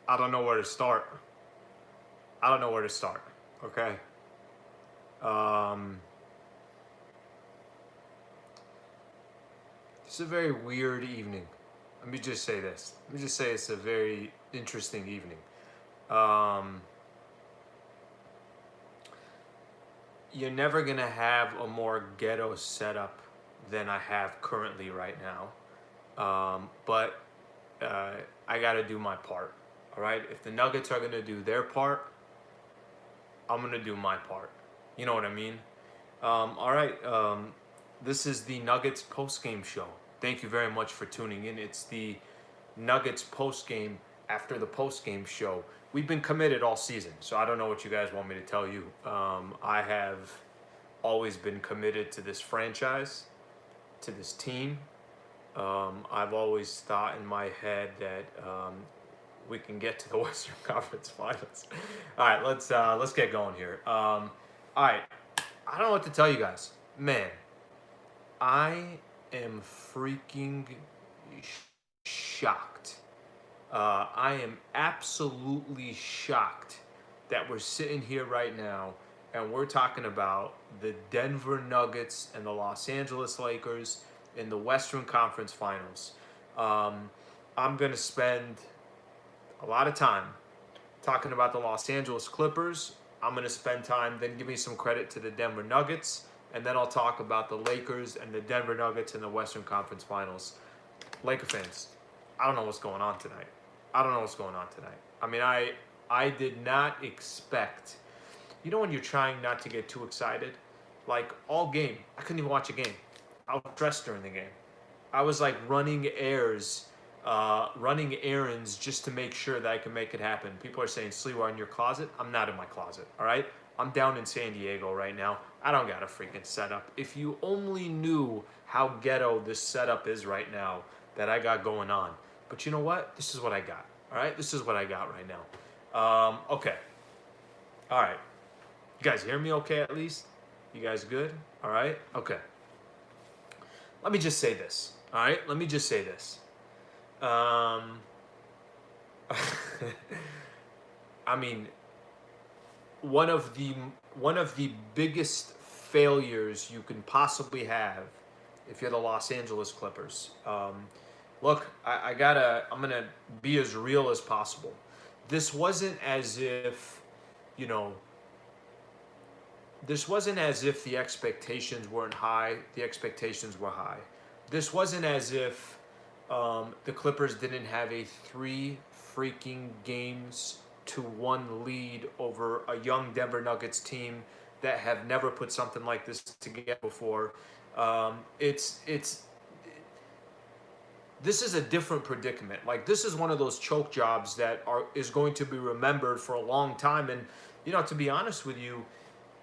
I don't know where to start. I don't know where to start. Okay. Um, it's a very weird evening. Let me just say this. Let me just say it's a very interesting evening. Um, you're never gonna have a more ghetto setup than I have currently right now. But I got to do my part. All right. If the Nuggets are gonna do their part, I'm gonna do my part. You know what I mean? All right. This is the Nuggets post game show. Thank you very much for tuning in. It's the Nuggets post game after the post game show. We've been committed all season, so I don't know what you guys want me to tell you. I have always been committed to this franchise, to this team. I've always thought in my head that we can get to the Western Conference Finals. All right, let's get going here. All right, I don't know what to tell you guys, man. I am freaking shocked. I am absolutely shocked that we're sitting here right now and we're talking about the Denver Nuggets and the Los Angeles Lakers in the Western Conference Finals. I'm going to spend a lot of time talking about the Los Angeles Clippers. I'm going to spend time, then give me some credit to the Denver Nuggets, and then I'll talk about the Lakers and the Denver Nuggets in the Western Conference Finals. Laker fans, I don't know what's going on tonight. I don't know what's going on tonight. I mean, I did not expect, you know when you're trying not to get too excited? Like all game, I couldn't even watch a game. I was stressed during the game. I was like running errands just to make sure that I can make it happen. People are saying, Sliwa, in your closet? I'm not in my closet, all right? I'm down in San Diego right now. I don't got a freaking setup. If you only knew how ghetto this setup is right now that I got going on. But you know what? This is what I got, all right? This is what I got right now. Okay. All right. You guys hear me okay at least? You guys good? All right? Okay. Let me just say this, all right? Let me just say this. I mean, one of the biggest failures you can possibly have if you're the Los Angeles Clippers. Look, I'm gonna be as real as possible. This wasn't as if, you know, this wasn't as if the expectations weren't high. The expectations were high. This wasn't as if the Clippers didn't have a 3 freaking games to 1 lead over a young Denver Nuggets team that have never put something like this together before. This is a different predicament. Like, this is one of those choke jobs that is going to be remembered for a long time. And, you know, to be honest with you,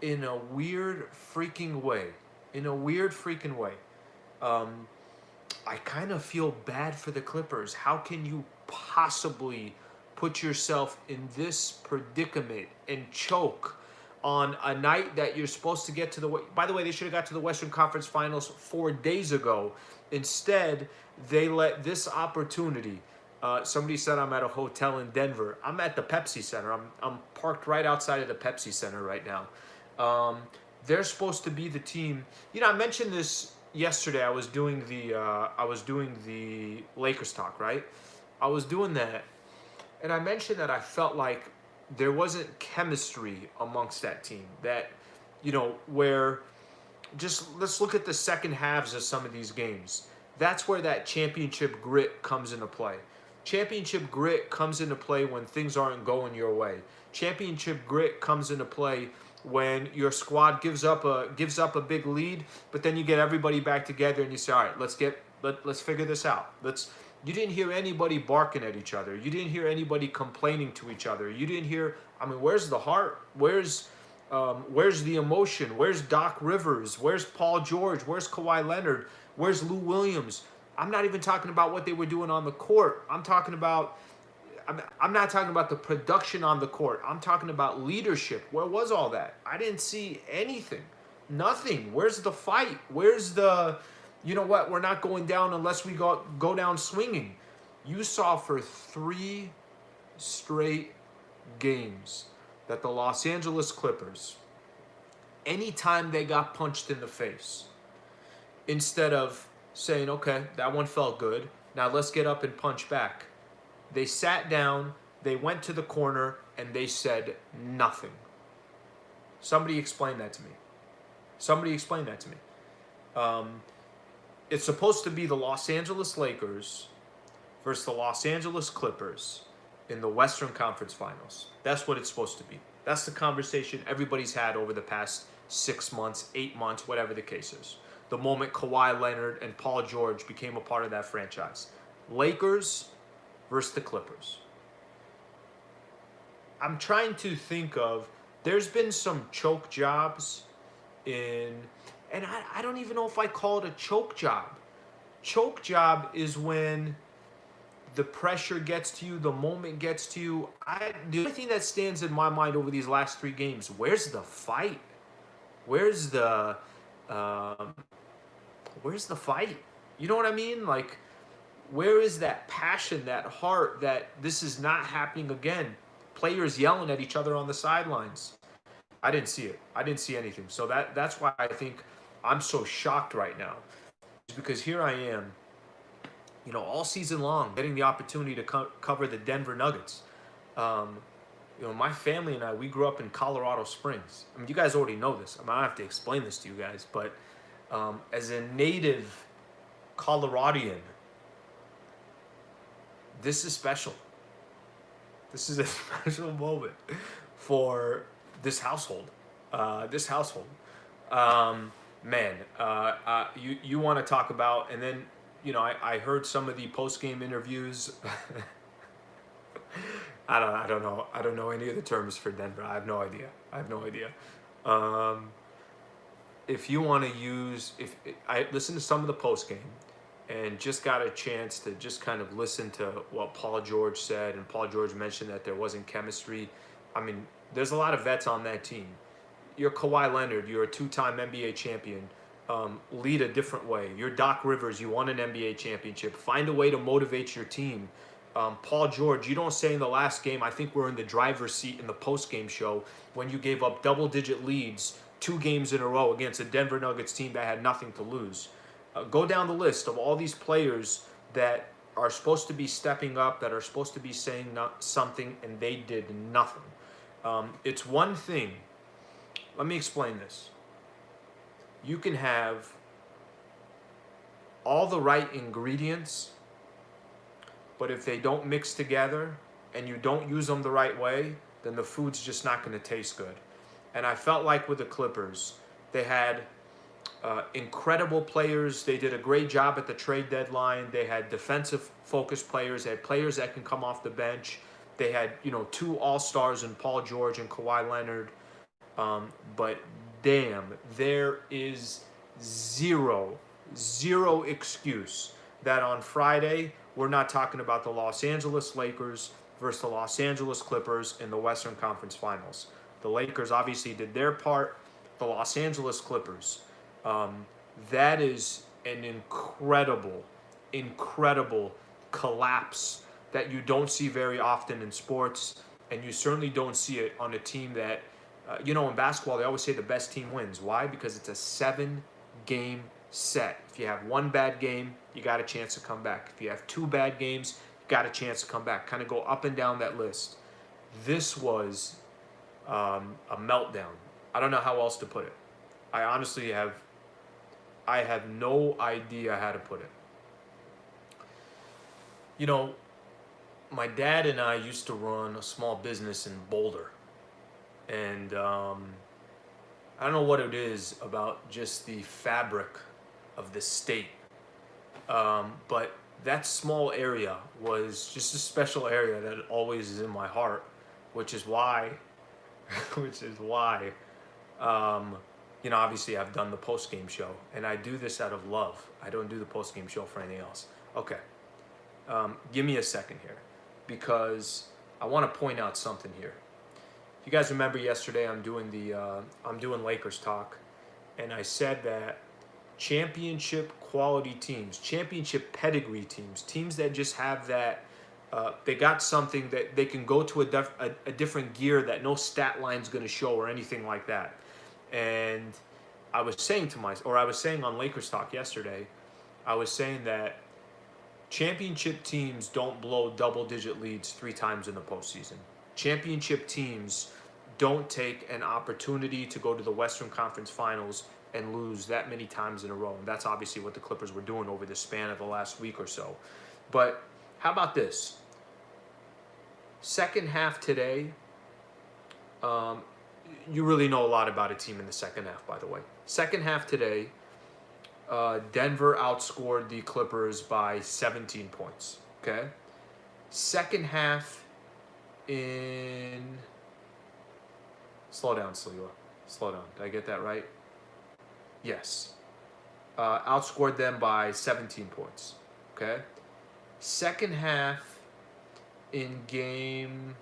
in a weird freaking way, I kind of feel bad for the Clippers. How can you possibly put yourself in this predicament and choke on a night that you're supposed to get to the... By the way, they should have got to the Western Conference Finals 4 days ago. Instead, they let this opportunity... somebody said I'm at a hotel in Denver. I'm at the Pepsi Center. I'm parked right outside of the Pepsi Center right now. They're supposed to be the team... You know, I mentioned this yesterday. I was doing the Lakers talk, right? I was doing that, and I mentioned that I felt like there wasn't chemistry amongst that team. That, you know, where just let's look at the second halves of some of these games. That's where that championship grit comes into play. Championship grit comes into play when things aren't going your way. Championship grit comes into play when your squad gives up a big lead, but then you get everybody back together and you say, all right, let's figure this out. You didn't hear anybody barking at each other. You didn't hear anybody complaining to each other. You didn't hear, I mean, where's the heart? Where's the emotion? Where's Doc Rivers? Where's Paul George? Where's Kawhi Leonard? Where's Lou Williams? I'm not even talking about what they were doing on the court. I'm not talking about the production on the court. I'm talking about leadership. Where was all that? I didn't see anything. Nothing. Where's the fight? Where's the, you know what, we're not going down unless we go down swinging. You saw for 3 straight games that the Los Angeles Clippers, anytime they got punched in the face, instead of saying, okay, that one felt good, now let's get up and punch back, they sat down, they went to the corner, and they said nothing. Somebody explain that to me. Somebody explain that to me. It's supposed to be the Los Angeles Lakers versus the Los Angeles Clippers in the Western Conference Finals. That's what it's supposed to be. That's the conversation everybody's had over the past 6 months, 8 months, whatever the case is. The moment Kawhi Leonard and Paul George became a part of that franchise. Lakers versus the Clippers. I'm trying to think of, there's been some choke jobs in, and I don't even know if I call it a choke job. Choke job is when the pressure gets to you, the moment gets to you. The only thing that stands in my mind over these last 3 games, where's the fight? Where's the fight? You know what I mean? Like, where is that passion, that heart, that this is not happening again? Players yelling at each other on the sidelines. I didn't see it. I didn't see anything. So that's why I think I'm so shocked right now. Because here I am, all season long, getting the opportunity to cover the Denver Nuggets. My family and I, we grew up in Colorado Springs. I mean, you guys already know this. I don't have to explain this to you guys, but as a native Coloradian, this is special. This is a special moment for this household. You want to talk about, and then, I heard some of the post-game interviews. I don't know any of the terms for Denver. I have no idea. If you want to use, if I listened to some of the post-game and just got a chance to just kind of listen to what Paul George said, and Paul George mentioned that there wasn't chemistry. I mean, there's a lot of vets on that team. You're Kawhi Leonard. You're a 2-time NBA champion. Lead a different way. You're Doc Rivers. You won an NBA championship. Find a way to motivate your team. Paul George, you don't say in the last game, I think we're in the driver's seat in the post-game show, when you gave up double-digit leads 2 games in a row against a Denver Nuggets team that had nothing to lose. Go down the list of all these players that are supposed to be stepping up, that are supposed to be saying something, and they did nothing. It's one thing. Let me explain this. You can have all the right ingredients, but if they don't mix together and you don't use them the right way, then the food's just not going to taste good. And I felt like with the Clippers, they had incredible players. They did a great job at the trade deadline. They had defensive-focused players. They had players that can come off the bench. They had, 2 all-stars in Paul George and Kawhi Leonard. But damn, there is zero excuse that on Friday we're not talking about the Los Angeles Lakers versus the Los Angeles Clippers in the Western Conference Finals. The Lakers obviously did their part. The Los Angeles Clippers, that is an incredible collapse that you don't see very often in sports, and you certainly don't see it on a team that, in basketball, they always say the best team wins. Why? Because it's a 7-game set. If you have 1 bad game, you got a chance to come back. If you have 2 bad games, you got a chance to come back. Kind of go up and down that list. This was a meltdown. I don't know how else to put it. I honestly have no idea how to put it. My dad and I used to run a small business in Boulder. And I don't know what it is about just the fabric of the state. But that small area was just a special area that always is in my heart, which is why, obviously I've done the post-game show, and I do this out of love. I don't do the post-game show for anything else. Okay. Give me a second here, because I want to point out something here. You guys remember yesterday I'm doing Lakers talk, and I said that championship quality teams, championship pedigree teams that just have that They got something that they can go to a different gear that no stat line's going to show or anything like that. And I was saying on Lakers Talk yesterday, I was saying that championship teams don't blow double-digit leads 3 times in the postseason. Championship teams don't take an opportunity to go to the Western Conference Finals and lose that many times in a row. And that's obviously what the Clippers were doing over the span of the last week or so. But how about this? Second half today, you really know a lot about a team in the second half, by the way. Second half today, Denver outscored the Clippers by 17 points. Okay? Second half in... Slow down, Saliwa. Slow down. Did I get that right? Yes. Outscored them by 17 points. Okay? Second half in game...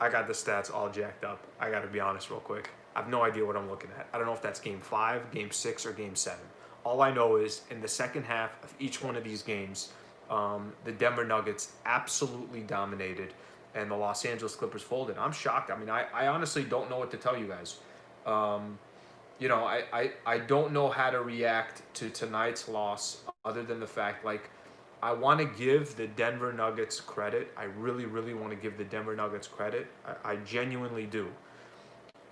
I got the stats all jacked up. I got to be honest real quick. I have no idea what I'm looking at. I don't know if that's game 5, game 6, or game 7. All I know is in the second half of each one of these games, the Denver Nuggets absolutely dominated, and the Los Angeles Clippers folded. I'm shocked. I mean, I honestly don't know what to tell you guys. I don't know how to react to tonight's loss other than the fact, like, I want to give the Denver Nuggets credit. I really, really want to give the Denver Nuggets credit. I genuinely do.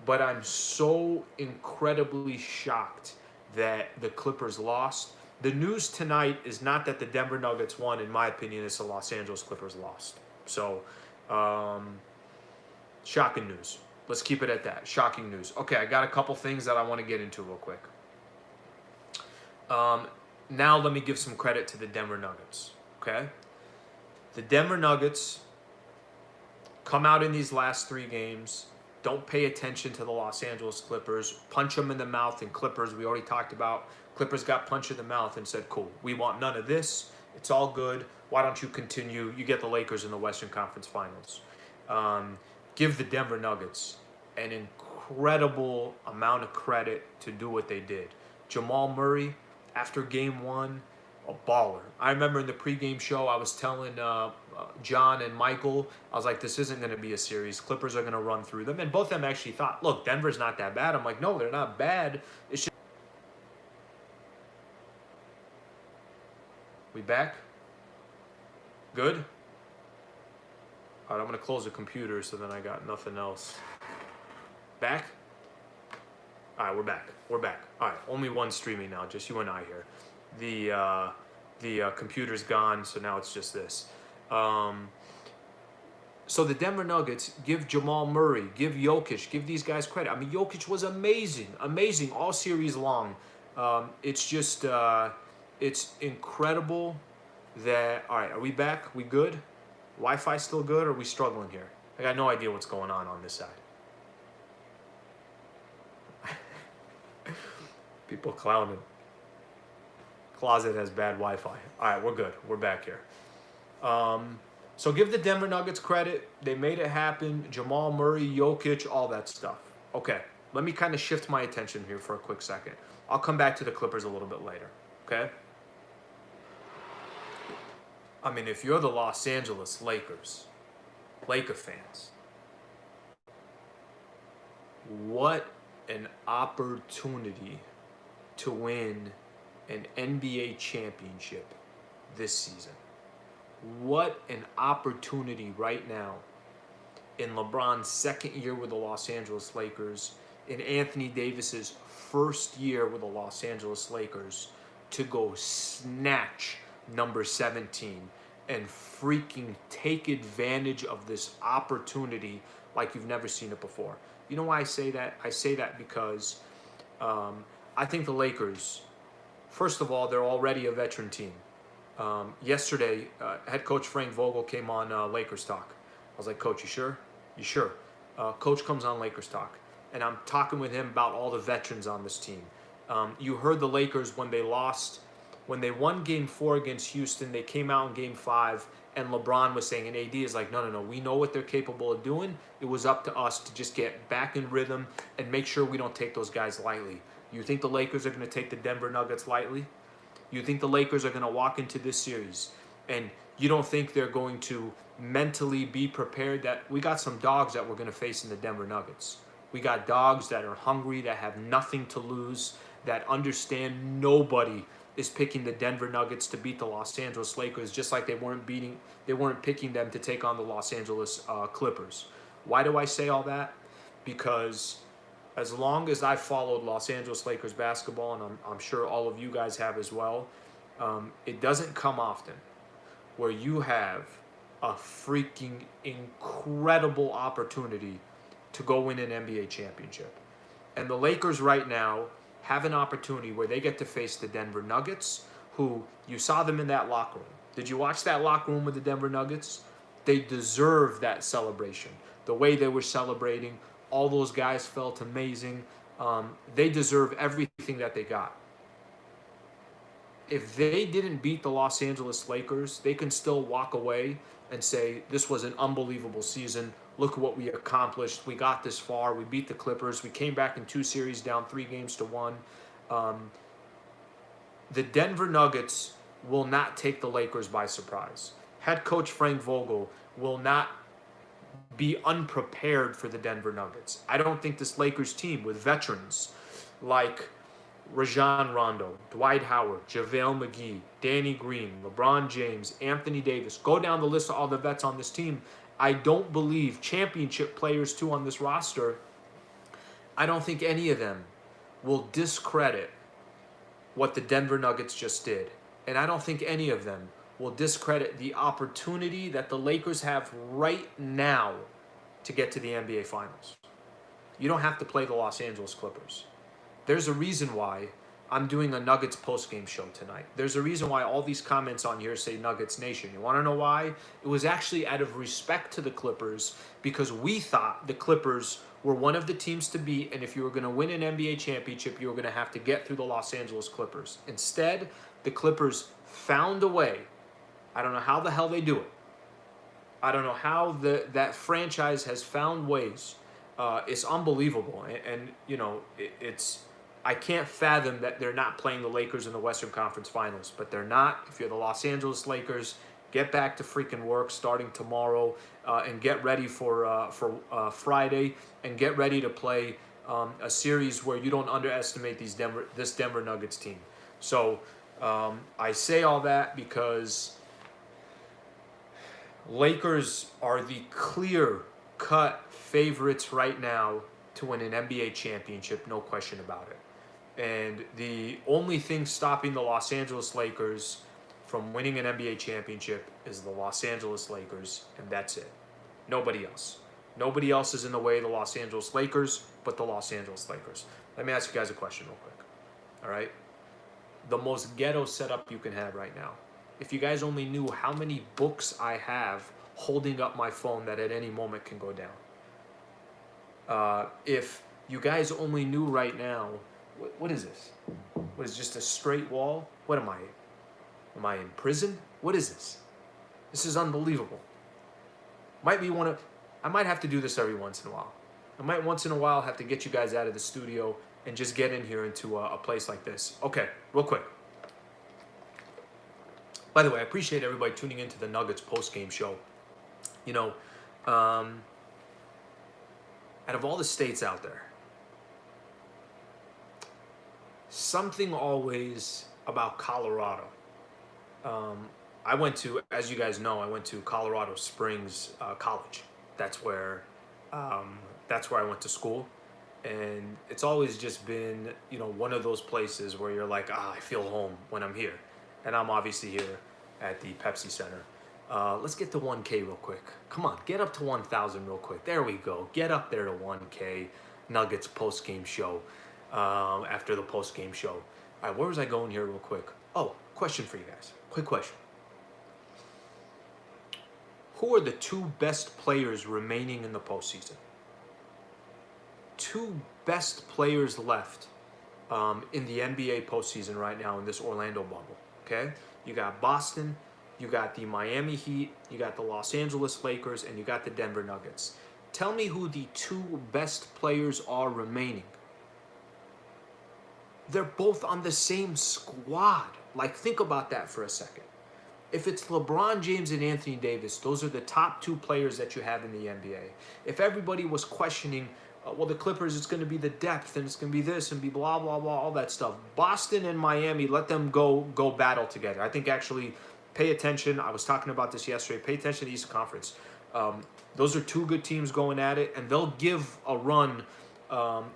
But I'm so incredibly shocked that the Clippers lost. The news tonight is not that the Denver Nuggets won. In my opinion, it's the Los Angeles Clippers lost. So, shocking news. Let's keep it at that. Shocking news. Okay, I got a couple things that I want to get into real quick. Now let me give some credit to the Denver Nuggets. Okay? The Denver Nuggets come out in these last 3 games. Don't pay attention to the Los Angeles Clippers. Punch them in the mouth. And Clippers, we already talked about. Clippers got punched in the mouth and said, cool, we want none of this. It's all good. Why don't you continue? You get the Lakers in the Western Conference Finals. Give the Denver Nuggets an incredible amount of credit to do what they did. Jamal Murray, after game 1, a baller. I remember in the pregame show, I was telling John and Michael, I was like, this isn't going to be a series. Clippers are going to run through them. And both of them actually thought, look, Denver's not that bad. I'm like, no, they're not bad. It's just... We back? Good? All right, I'm going to close the computer so then I got nothing else. Back? All right, we're back. We're back. All right, only one streaming now, just you and I here. The computer's gone, so now it's just this. So the Denver Nuggets, give Jamal Murray, give Jokic, give these guys credit. I mean, Jokic was amazing all series long. It's just, it's incredible that, all right, are we back? We good? Wi-Fi still good, or are we struggling here? I got no idea what's going on this side. People clowning. Closet has bad Wi-Fi. All right, we're good. We're back here. So give the Denver Nuggets credit. They made it happen. Jamal Murray, Jokic, all that stuff. Okay, let me kind of shift my attention here for a quick second. I'll come back to the Clippers a little bit later, okay? I mean, if you're the Los Angeles Lakers, Laker fans, what an opportunity to win an NBA championship this season. What an opportunity right now in LeBron's second year with the Los Angeles Lakers, in Anthony Davis's first year with the Los Angeles Lakers, to go snatch number 17 and freaking take advantage of this opportunity like you've never seen it before. You know why I say that? I say that because I think the Lakers, first of all, they're already a veteran team. Yesterday, head coach Frank Vogel came on Lakers Talk. I was like, Coach, you sure? You sure? Coach comes on Lakers Talk, and I'm talking with him about all the veterans on this team. You heard the Lakers when they lost. When they won Game 4 against Houston, they came out in Game 5, and LeBron was saying, and AD is like, no, we know what they're capable of doing. It was up to us to just get back in rhythm and make sure we don't take those guys lightly. You think the Lakers are going to take the Denver Nuggets lightly? You think the Lakers are going to walk into this series and you don't think they're going to mentally be prepared that we got some dogs that we're going to face in the Denver Nuggets. We got dogs that are hungry, that have nothing to lose, that understand nobody is picking the Denver Nuggets to beat the Los Angeles Lakers, just like they weren't picking them to take on the Los Angeles Clippers. Why do I say all that? Because as long as I've followed Los Angeles Lakers basketball, and I'm sure all of you guys have as well, it doesn't come often where you have a freaking incredible opportunity to go win an NBA championship. And the Lakers right now have an opportunity where they get to face the Denver Nuggets, who you saw them in that locker room. Did you watch that locker room with the Denver Nuggets? They deserve that celebration. The way they were celebrating, all those guys felt amazing. They deserve everything that they got. If they didn't beat the Los Angeles Lakers, they can still walk away and say, this was an unbelievable season. Look at what we accomplished. We got this far. We beat the Clippers. We came back in 2 series down 3-1. The Denver Nuggets will not take the Lakers by surprise. Head coach Frank Vogel will not be unprepared for the Denver Nuggets. I don't think this Lakers team with veterans like Rajon Rondo, Dwight Howard, JaVale McGee, Danny Green, LeBron James, Anthony Davis, go down the list of all the vets on this team. I don't believe championship players too on this roster, I don't think any of them will discredit what the Denver Nuggets just did. And I don't think any of them will discredit the opportunity that the Lakers have right now to get to the NBA Finals. You don't have to play the Los Angeles Clippers. There's a reason why I'm doing a Nuggets post-game show tonight. There's a reason why all these comments on here say Nuggets Nation. You want to know why? It was actually out of respect to the Clippers, because we thought the Clippers were one of the teams to beat, and if you were going to win an NBA championship, you were going to have to get through the Los Angeles Clippers. Instead, the Clippers found a way. I don't know how the hell they do it. I don't know how that franchise has found ways. It's unbelievable, and you know, it's. I can't fathom that they're not playing the Lakers in the Western Conference Finals, but they're not. If you're the Los Angeles Lakers, get back to freaking work starting tomorrow, and get ready for Friday, and get ready to play a series where you don't underestimate this Denver Nuggets team. So I say all that because Lakers are the clear-cut favorites right now to win an NBA championship, no question about it. And the only thing stopping the Los Angeles Lakers from winning an NBA championship is the Los Angeles Lakers, and that's it. Nobody else. Nobody else is in the way of the Los Angeles Lakers but the Los Angeles Lakers. Let me ask you guys a question real quick. All right? The most ghetto setup you can have right now. If you guys only knew how many books I have holding up my phone that at any moment can go down. If you guys only knew right now, what is this? What is just a straight wall? What am I? Am I in prison? What is this? This is unbelievable. I might have to do this every once in a while. I might once in a while have to get you guys out of the studio and just get in here into a place like this. Okay, real quick. By the way, I appreciate everybody tuning into the Nuggets post-game show. You know, out of all the states out there, something always about Colorado. I went to, as you guys know, I went to Colorado Springs College. That's where I went to school. And it's always just been, you know, one of those places where you're like, I feel home when I'm here. And I'm obviously here at the Pepsi Center. Let's get to 1K real quick. Come on, get up to 1,000 real quick. There we go. Get up there to 1K. Nuggets post-game show. After the post-game show. All right, where was I going here real quick? Oh, question for you guys. Quick question. Who are the 2 best players remaining in the postseason? 2 best players left in the NBA postseason right now in this Orlando bubble. Okay? You got Boston, you got the Miami Heat, you got the Los Angeles Lakers, and you got the Denver Nuggets. Tell me who the 2 best players are remaining. they're both on the same squad. Like, think about that for a second. If it's LeBron James and Anthony Davis, those are the top two players that you have in the NBA. If everybody was questioning, well, the Clippers, it's going to be the depth, and it's going to be this, and be blah, blah, blah, all that stuff. Boston and Miami, let them go battle together. I think actually pay attention. I was talking about this yesterday. Pay attention to the Eastern Conference. Those are two good teams going at it, and they'll give a run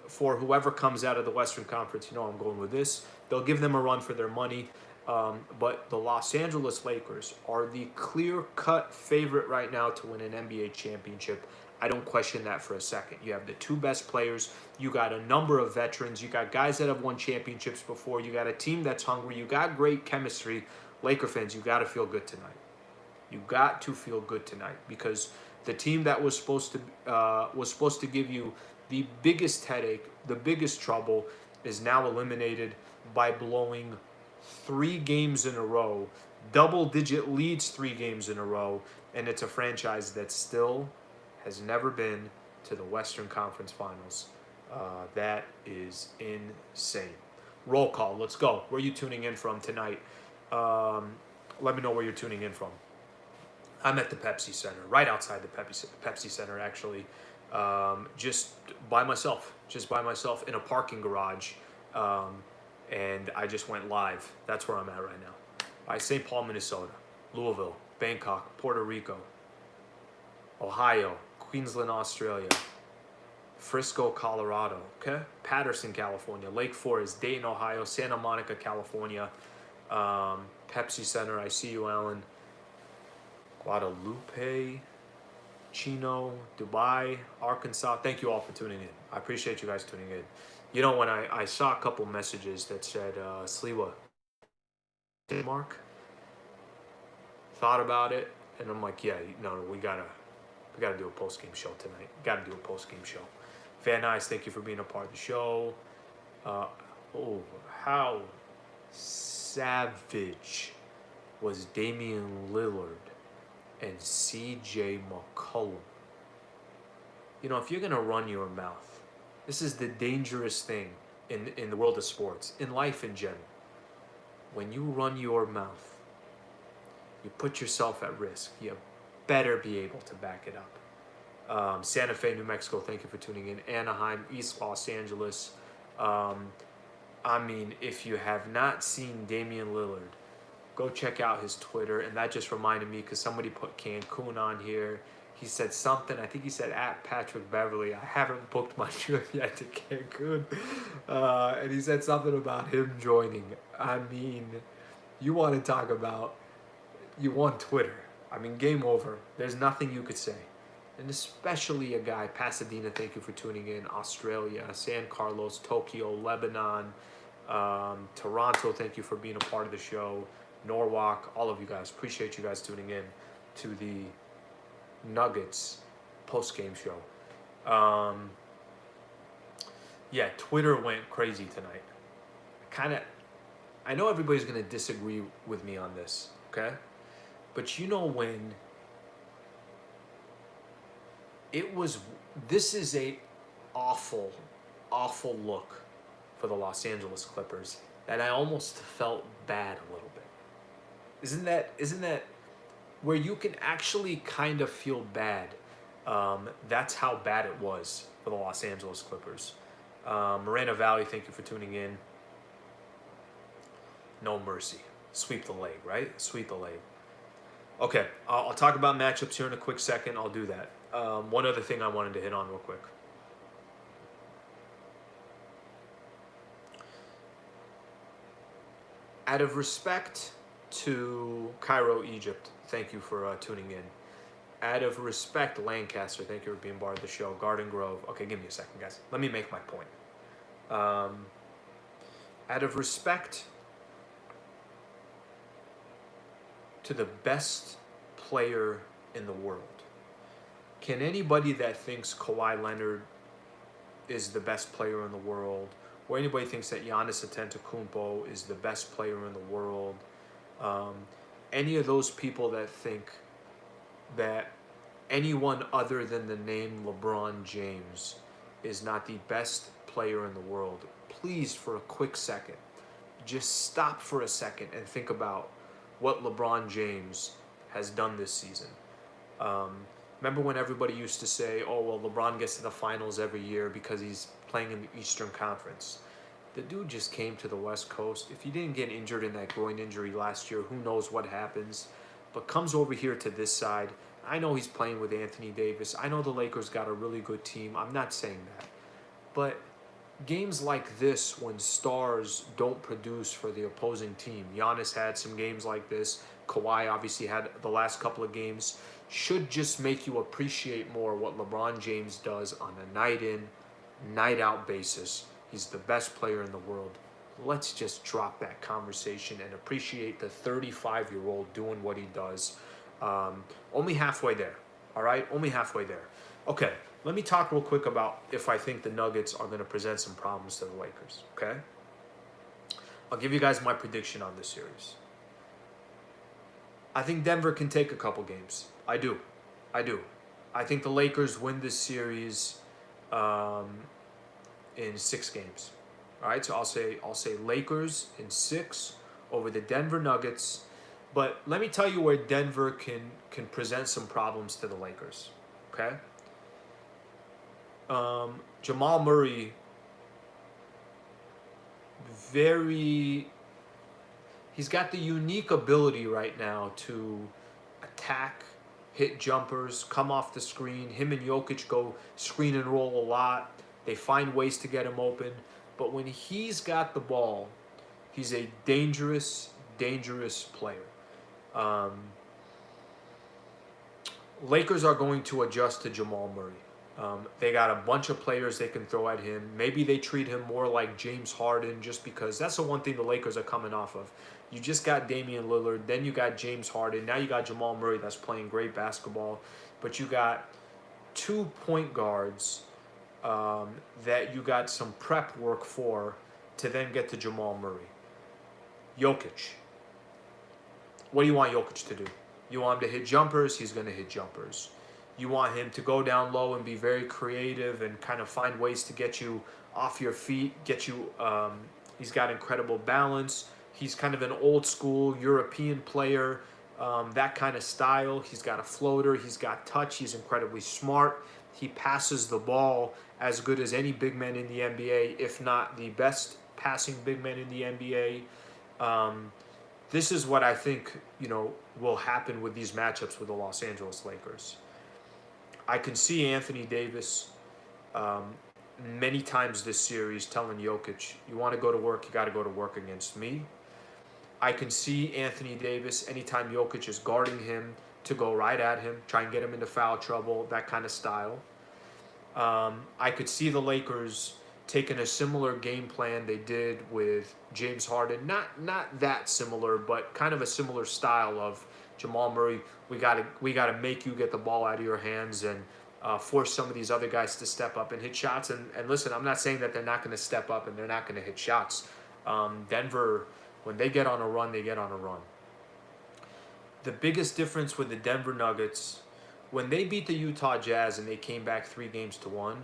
for whoever comes out of the Western Conference. You know I'm going with this. They'll give them a run for their money. But the Los Angeles Lakers are the clear-cut favorite right now to win an NBA championship. I don't question that for a second. You have the two best players. You got a number of veterans. You got guys that have won championships before. You got a team that's hungry. You got great chemistry. Laker fans, you got to feel good tonight. You got to feel good tonight because the team that was supposed to give you the biggest headache, the biggest trouble, is now eliminated by blowing 3 games in a row, double-digit leads 3 games in a row, and it's a franchise that still has never been to the Western Conference Finals. That is insane. Roll call. Let's go. Where are you tuning in from tonight? Let me know where you're tuning in from. I'm at the Pepsi Center, right outside the Pepsi Center, actually. Just by myself in a parking garage. And I just went live. That's where I'm at right now. St. Paul, Minnesota, Louisville, Bangkok, Puerto Rico, Ohio, Queensland, Australia, Frisco, Colorado, okay? Patterson, California, Lake Forest, Dayton, Ohio, Santa Monica, California, Pepsi Center, I see you, Alan, Guadalupe, Chino, Dubai, Arkansas. Thank you all for tuning in. I appreciate you guys tuning in. You know, when I saw a couple messages that said, Sliwa, Mark, thought about it, and I'm like, yeah, no, we gotta do a post-game show tonight. Gotta do a post-game show. Van Nuys, thank you for being a part of the show. How savage was Damian Lillard and CJ McCollum? You know, if you're gonna run your mouth, this is the dangerous thing in the world of sports, in life in general. When you run your mouth, you put yourself at risk. You better be able to back it up. Santa Fe, New Mexico, thank you for tuning in. Anaheim, East Los Angeles. I mean, if you have not seen Damian Lillard, go check out his Twitter. And that just reminded me because somebody put Cancun on here. He said something, I think he said at Patrick Beverly. I haven't booked my trip yet to Cancun. And he said something about him joining. I mean, you want to talk about, you want Twitter. I mean, game over. There's nothing you could say. And especially a guy, Pasadena, thank you for tuning in. Australia, San Carlos, Tokyo, Lebanon, Toronto, thank you for being a part of the show. Norwalk, all of you guys. Appreciate you guys tuning in to the Nuggets post-game show. Yeah, Twitter went crazy tonight. I know everybody's going to disagree with me on this, okay? But you know when this is a awful look for the Los Angeles Clippers that I almost felt bad a little bit. Isn't that where you can actually kind of feel bad? That's how bad it was for the Los Angeles Clippers. Moreno Valley, thank you for tuning in. No mercy. Sweep the leg, right? Sweep the leg. Okay, I'll talk about matchups here in a quick second. I'll do that. One other thing I wanted to hit on real quick. Out of respect to Cairo, Egypt, thank you for tuning in. Out of respect, Lancaster, thank you for being part of the show. Garden Grove, okay, give me a second, guys. Let me make my point. Out of respect to the best player in the world, can anybody that thinks Kawhi Leonard is the best player in the world, or anybody thinks that Giannis Antetokounmpo is the best player in the world, any of those people that think that anyone other than the name LeBron James is not the best player in the world, please, for a quick second, just stop for a second and think about what LeBron James has done this season. Um, Remember when everybody used to say, oh, well, LeBron gets to the finals every year because he's playing in the Eastern Conference. The dude just came to the West Coast. If he didn't get injured in that groin injury last year, who knows what happens. But comes over here to this side. I know he's playing with Anthony Davis. I know the Lakers got a really good team. I'm not saying that. But games like this, when stars don't produce for the opposing team, Giannis had some games like this. Kawhi obviously had the last couple of games, should just make you appreciate more what LeBron James does on a night in, night out basis. He's the best player in the world. Let's just drop that conversation and appreciate the 35-year-old doing what he does. Only halfway there, all right? Only halfway there. Okay, let me talk real quick about if I think the Nuggets are going to present some problems to the Lakers, okay? I'll give you guys my prediction on this series. I think Denver can take a couple games. I do. I think the Lakers win this series in 6 games. All right, so I'll say Lakers in 6 over the Denver Nuggets. But let me tell you where Denver can present some problems to the Lakers. Okay. Jamal Murray, he's got the unique ability right now to attack, hit jumpers, come off the screen. Him and Jokic go screen and roll a lot. They find ways to get him open. But when he's got the ball, he's a dangerous, dangerous player. Lakers are going to adjust to Jamal Murray. They got a bunch of players they can throw at him. Maybe they treat him more like James Harden just because that's the one thing the Lakers are coming off of. You just got Damian Lillard, then you got James Harden, now you got Jamal Murray that's playing great basketball, but you got 2 point guards that you got some prep work for to then get to Jamal Murray. Jokic. What do you want Jokic to do? You want him to hit jumpers? He's going to hit jumpers. You want him to go down low and be very creative and kind of find ways to get you off your feet, get you, he's got incredible balance. He's kind of an old school European player, that kind of style. He's got a floater. He's got touch. He's incredibly smart. He passes the ball as good as any big man in the NBA, if not the best passing big man in the NBA. This is what I think, will happen with these matchups with the Los Angeles Lakers. I can see Anthony Davis many times this series telling Jokic, you want to go to work, you got to go to work against me. I can see Anthony Davis, anytime Jokic is guarding him, to go right at him, try and get him into foul trouble, that kind of style. I could see the Lakers taking a similar game plan they did with James Harden. Not that similar, but kind of a similar style of Jamal Murray. We gotta make you get the ball out of your hands and force some of these other guys to step up and hit shots. And listen, I'm not saying that they're not going to step up and they're not going to hit shots. Denver, when they get on a run, they get on a run. The biggest difference with the Denver Nuggets, when they beat the Utah Jazz and they came back 3-1,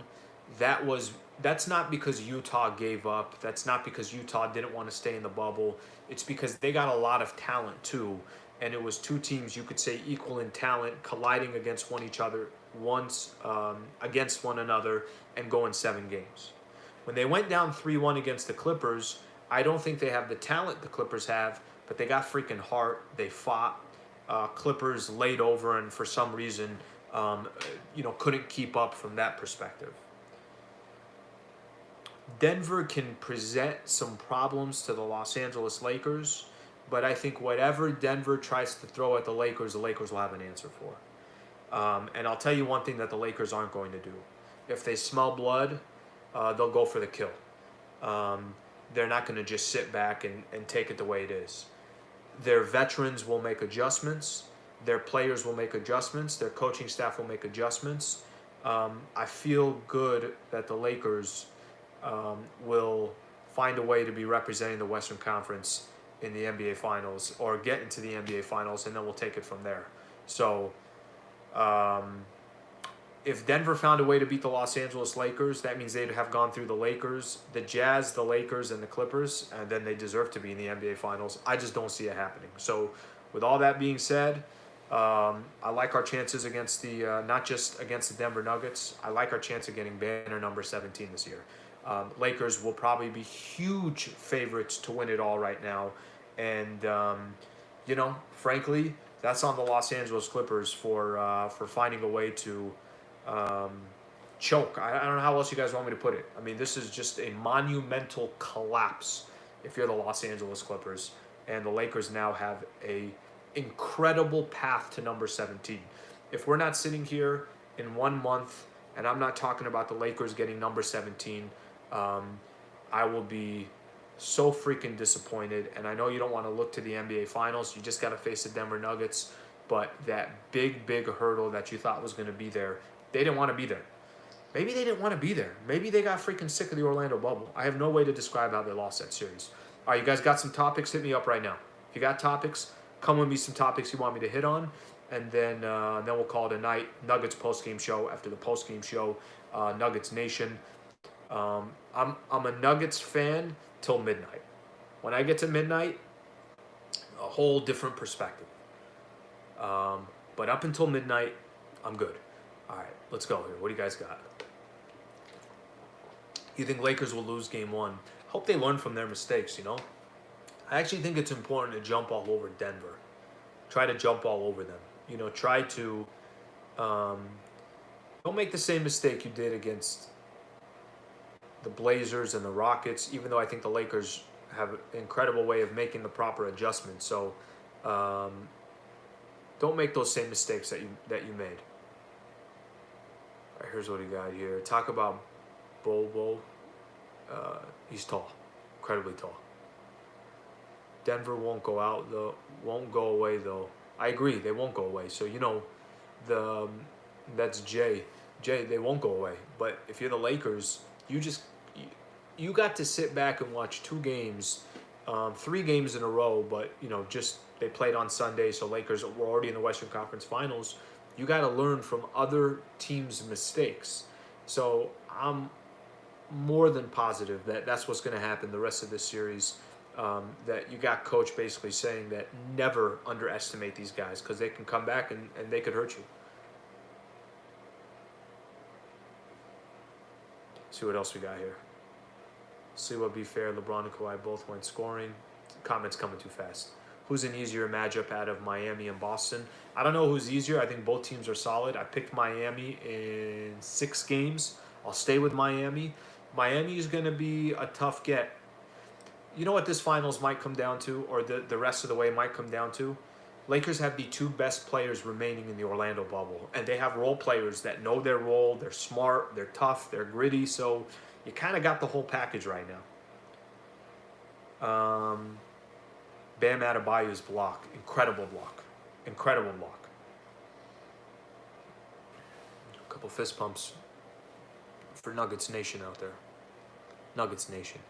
that's not because Utah gave up. That's not because Utah didn't want to stay in the bubble. It's because they got a lot of talent too. And it was 2 teams, you could say, equal in talent, colliding against against one another and going 7 games. When they went down 3-1 against the Clippers, I don't think they have the talent the Clippers have, but they got freaking heart. They fought. Clippers laid over and for some reason, couldn't keep up from that perspective. Denver can present some problems to the Los Angeles Lakers, but I think whatever Denver tries to throw at the Lakers will have an answer for. And I'll tell you one thing that the Lakers aren't going to do. If they smell blood, they'll go for the kill. They're not going to just sit back and take it the way it is. Their veterans will make adjustments. Their players will make adjustments. Their coaching staff will make adjustments. I feel good that the Lakers will find a way to be representing the Western Conference in the NBA Finals or get into the NBA Finals, and then we'll take it from there. So if Denver found a way to beat the Los Angeles Lakers, that means they'd have gone through the Lakers, the Jazz, the Lakers, and the Clippers, and then they deserve to be in the NBA Finals. I just don't see it happening. So, with all that being said, I like our chances against the not just against the Denver Nuggets. I like our chance of getting banner number 17 this year. Lakers will probably be huge favorites to win it all right now, and frankly, that's on the Los Angeles Clippers for finding a way to choke. I don't know how else you guys want me to put it. I mean, this is just a monumental collapse if you're the Los Angeles Clippers, and the Lakers now have a incredible path to number 17. If we're not sitting here in 1 month, and I'm not talking about the Lakers getting number 17, I will be so freaking disappointed. And I know you don't want to look to the NBA Finals. You just got to face the Denver Nuggets. But that big, big hurdle that you thought was going to be there, they didn't want to be there. Maybe they didn't want to be there. Maybe they got freaking sick of the Orlando bubble. I have no way to describe how they lost that series. All right, you guys got some topics? Hit me up right now. If you got topics, come with me some topics you want me to hit on, and then we'll call it a night. Nuggets post-game show. After the post-game show, Nuggets Nation. I'm a Nuggets fan till midnight. When I get to midnight, a whole different perspective. But up until midnight, I'm good. All right, let's go here. What do you guys got? You think Lakers will lose game 1? Hope they learn from their mistakes, I actually think it's important to jump all over Denver. Try to jump all over them. Try to don't make the same mistake you did against the Blazers and the Rockets, even though I think the Lakers have an incredible way of making the proper adjustments. So don't make those same mistakes that you made. All right, here's what he got here. Talk about Bobo. He's tall, incredibly tall. Denver won't go out though. Won't go away though. I agree, they won't go away. So that's Jay. They won't go away. But if you're the Lakers, you got to sit back and watch 2 games, 3 games in a row. But they played on Sunday, so Lakers were already in the Western Conference Finals. You got to learn from other teams' mistakes. So I'm more than positive that that's what's going to happen the rest of this series. That you got coach basically saying that never underestimate these guys because they can come back and they could hurt you. See what else we got here. See what be fair. LeBron and Kawhi both went scoring. Comments coming too fast. Who's an easier matchup out of Miami and Boston? I don't know who's easier. I think both teams are solid. I picked Miami in 6 games. I'll stay with Miami. Miami is going to be a tough get. You know what this finals might come down to, or the rest of the way might come down to? Lakers have the 2 best players remaining in the Orlando bubble, and they have role players that know their role. They're smart, they're tough, they're gritty, so you kind of got the whole package right now. Bam Adebayo's block, incredible block. A couple fist pumps for Nuggets Nation out there. Nuggets Nation.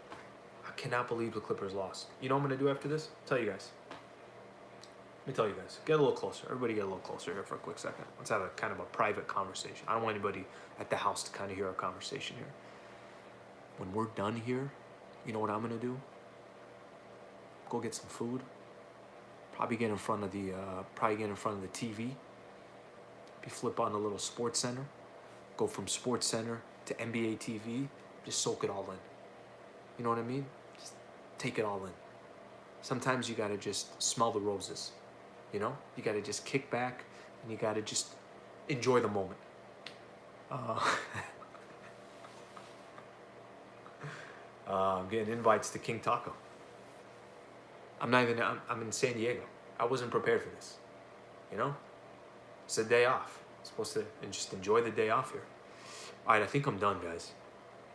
I cannot believe the Clippers lost. You know what I'm going to do after this? Tell you guys. Let me tell you guys. Get a little closer. Everybody get a little closer here for a quick second. Let's have a kind of a private conversation. I don't want anybody at the house to kind of hear our conversation here. When we're done here, you know what I'm going to do? Go get some food. Probably get in front of the TV. Be flip on a little Sports Center. Go from Sports Center to NBA TV. Just soak it all in. You know what I mean? Just take it all in. Sometimes you gotta just smell the roses. You gotta just kick back and you gotta just enjoy the moment. I'm getting invites to King Taco. I'm in San Diego. I wasn't prepared for this. It's a day off. I'm supposed to just enjoy the day off here. All right, I think I'm done, guys.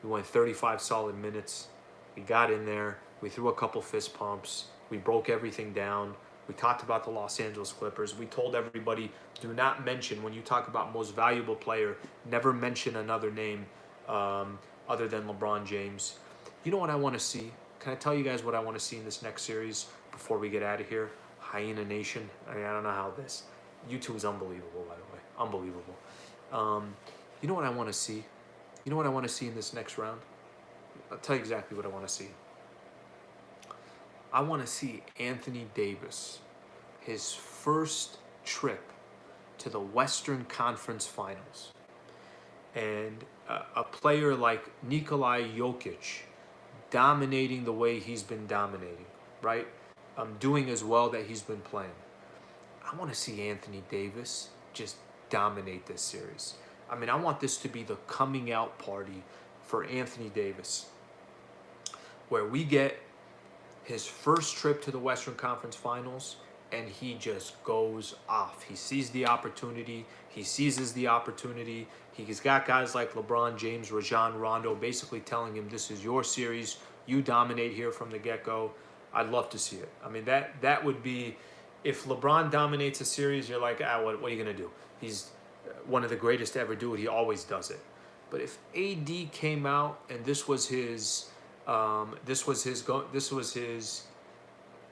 We went 35 solid minutes. We got in there. We threw a couple fist pumps. We broke everything down. We talked about the Los Angeles Clippers. We told everybody, do not mention, when you talk about most valuable player, never mention another name other than LeBron James. You know what I want to see? Can I tell you guys what I want to see in this next series before we get out of here? Hyena Nation. I don't know how this. YouTube is unbelievable, by the way. Unbelievable. You know what I want to see? You know what I want to see in this next round? I'll tell you exactly what I want to see. I want to see Anthony Davis, his first trip to the Western Conference Finals. And a player like Nikolai Jokic dominating the way he's been dominating, right? Doing as well that he's been playing. I want to see Anthony Davis just dominate this series. I mean, I want this to be the coming out party for Anthony Davis, where we get his first trip to the Western Conference Finals and he just goes off. He sees the opportunity. He seizes the opportunity. He's got guys like LeBron James, Rajon Rondo basically telling him, this is your series. You dominate here from the get-go. I'd love to see it. I mean, that would be, if LeBron dominates a series, you're like, what are you going to do? He's one of the greatest to ever do it. He always does it. But if AD came out and this was his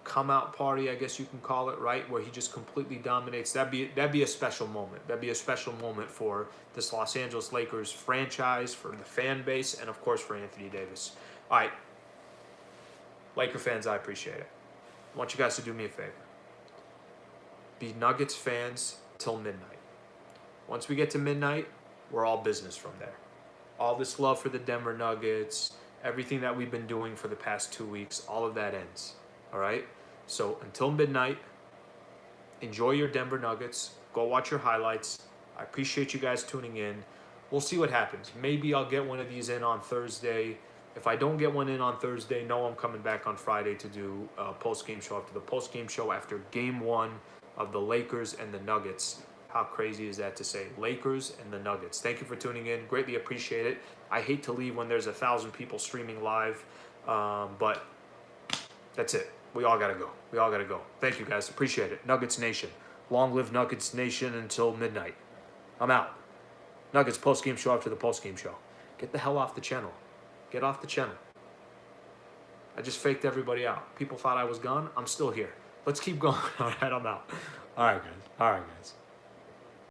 come out party, I guess you can call it, right, where he just completely dominates, that'd be a special moment. That'd be a special moment for this Los Angeles Lakers franchise, for the fan base, and of course for Anthony Davis. All right, Laker fans, I appreciate it. I want you guys to do me a favor. Be Nuggets fans till midnight. Once we get to midnight, we're all business from there. All this love for the Denver Nuggets, everything that we've been doing for the past 2 weeks, all of that ends. All right? So until midnight, enjoy your Denver Nuggets. Go watch your highlights. I appreciate you guys tuning in. We'll see what happens. Maybe I'll get one of these in on Thursday. If I don't get one in on Thursday, no, I'm coming back on Friday to do a post-game show after the post-game show after Game 1 of the Lakers and the Nuggets. How crazy is that to say? Lakers and the Nuggets. Thank you for tuning in. Greatly appreciate it. I hate to leave when there's 1,000 people streaming live, but that's it. We all got to go. We all got to go. Thank you, guys. Appreciate it. Nuggets Nation. Long live Nuggets Nation until midnight. I'm out. Nuggets post-game show after the post-game show. Get the hell off the channel. Get off the channel. I just faked everybody out. People thought I was gone. I'm still here. Let's keep going. All right, I'm out. All right, guys.